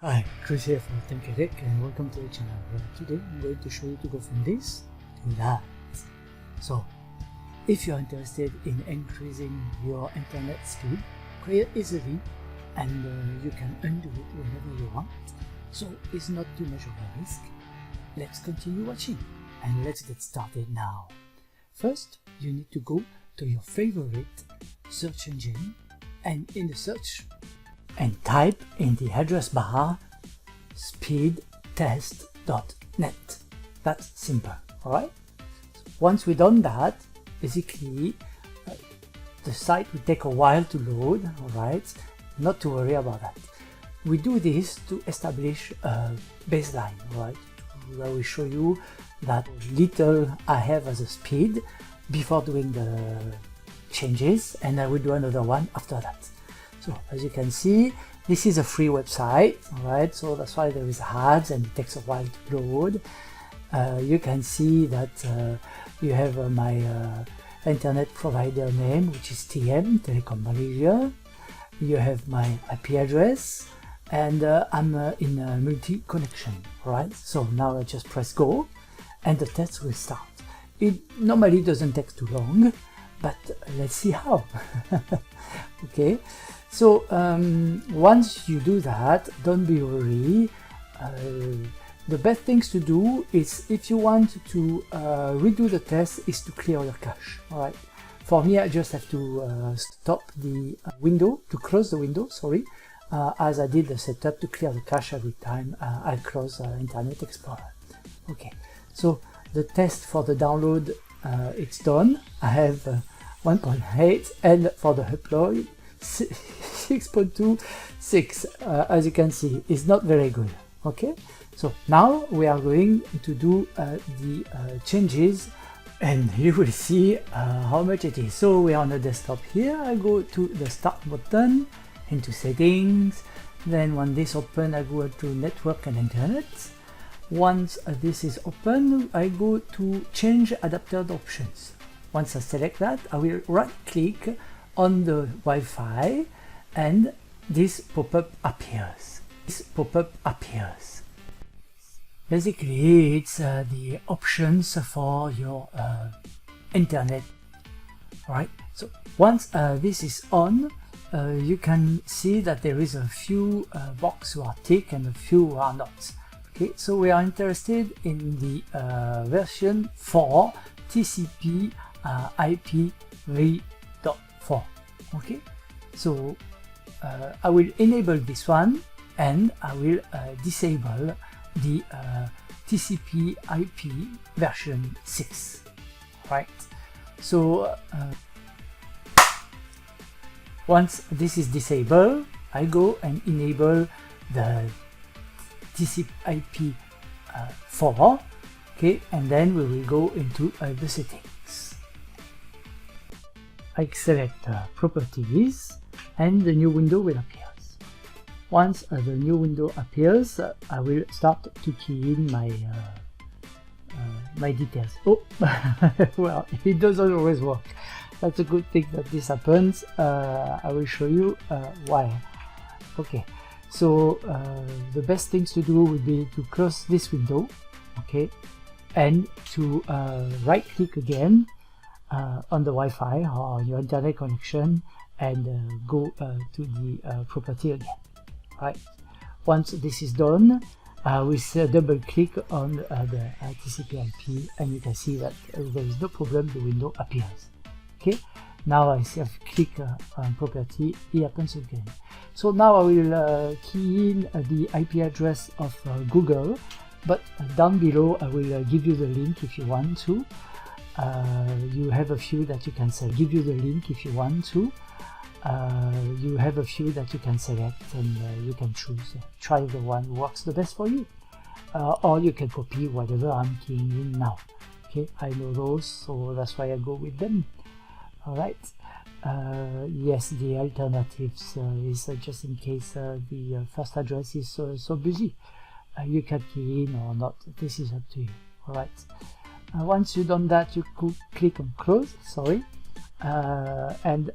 Hi, Chris here from Temp and welcome to the channel. Today I'm going to show you to go from this to that. So, if you're interested in increasing your internet speed quite easily and you can undo it whenever you want, so it's not too much of a risk, let's continue watching and let's get started now. First, you need to go to your favorite search engine and in the search and type in the address bar speedtest.net. That's simple, alright? Once we've done that, basically the site will take a while to load, alright? Not to worry about that. We do this to establish a baseline, right? Where we show you that little I have as a speed before doing the changes, and I will do another one after that. So as you can see, this is a free website, alright, so that's why there is ads and it takes a while to load. You can see that you have my internet provider name, which is TM, Telecom Malaysia. You have my IP address, and I'm in a multi-connection, right? So now I just press go, and the test will start. It normally doesn't take too long, but let's see how. Okay. So once you do that, don't be worried. The best things to do is, if you want to redo the test, is to clear your cache. All right. For me, I just have to stop the window, to close the window, sorry, as I did the setup to clear the cache every time I close Internet Explorer. Okay. So the test for the download, it's done. I have 1.8, and for the upload, 6.26. As you can see, is not very good. Okay, so now we are going to do the changes, and you will see how much it is. So we are on the desktop here. I go to the start button, into settings, then when this open, I go to network and internet. Once this is open, I go to change adapted options. Once I select that, I will right click on the Wi-Fi, and this pop-up appears. Basically, it's the options for your internet. Alright, so once this is on, you can see that there is a few boxes who are ticked and a few who are not. Okay, so we are interested in the version 4 TCP IP v.4. Okay, so I will enable this one, and I will disable the TCP IP version 6. Right, so once this is disabled, I go and enable the TCP IP 4. Okay, and then we will go into the settings. I select properties, and the new window will appear. Once the new window appears, I will start to key in my my details. Oh, well, it doesn't always work. That's a good thing that this happens. I will show you why. Okay, so the best things to do would be to close this window, okay, and to right click again on the Wi-Fi or your internet connection, and go to the property again. Right. Once this is done, we double click on the TCP IP, and you can see that there is no problem, the window appears. Okay, now I click on property, it happens again. So now I will key in the IP address of Google, but down below I will give you the link if you want to. You have a few that you can select. Give you the link if you want to. You have a few that you can select, and you can choose. Try the one who works the best for you, or you can copy whatever I'm keying in now. Okay, I know those, so that's why I go with them. All right. Yes, the alternatives is just in case the first address is so busy. You can key in or not. This is up to you. All right. Once you've done that, you could click on close. Sorry. And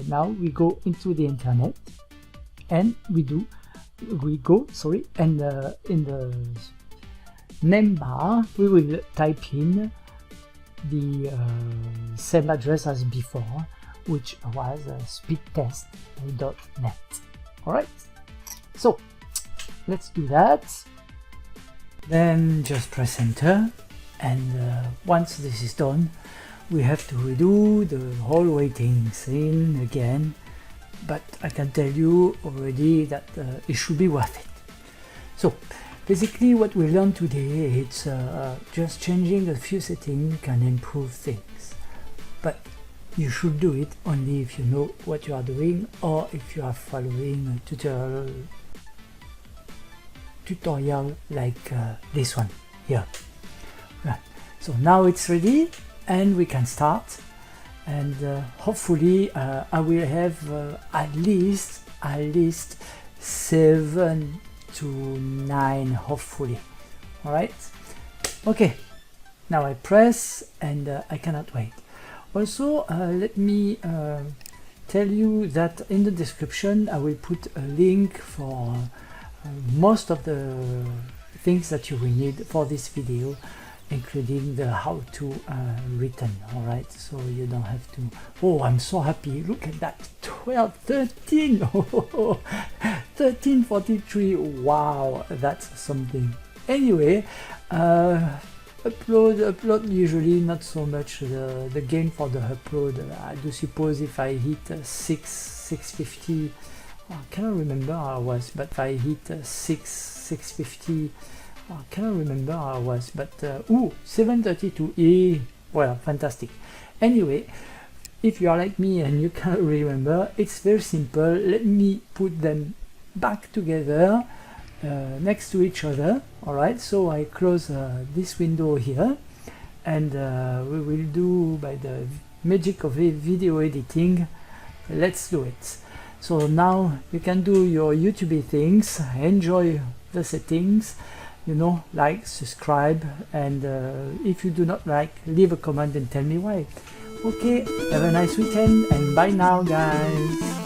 now we go into the internet, and we do sorry, and in the name bar we will type in the same address as before, which was speedtest.net. Alright, so let's do that. Then just press enter, and once this is done, we have to redo the whole waiting scene again, but I can tell you already that it should be worth it. So basically what we learned today, it's just changing a few settings can improve things, but you should do it only if you know what you are doing, or if you are following a tutorial like this one here. Right. So now it's ready and we can start, and hopefully I will have at least 7 to 9 hopefully. All right, okay, now I press, and I cannot wait. Also let me tell you that in the description I will put a link for most of the things that you will need for this video, including the how to written. All right, so you don't have to. Oh, I'm so happy, look at that, 12 13 1343. Wow, that's something. Anyway, upload usually not so much the gain for the upload. I do suppose if I hit 650, I cannot remember how I was, but if I hit 650, I cannot remember how I was, but 732. Well, fantastic. Anyway, if you are like me and you can't remember, it's very simple. Let me put them back together next to each other. All right, so I close this window here, and we will do, by the magic of video editing, let's do it. So now you can do your YouTube things, enjoy the settings, you know, like, subscribe, and if you do not like, leave a comment and tell me why. Okay, have a nice weekend, and bye now guys.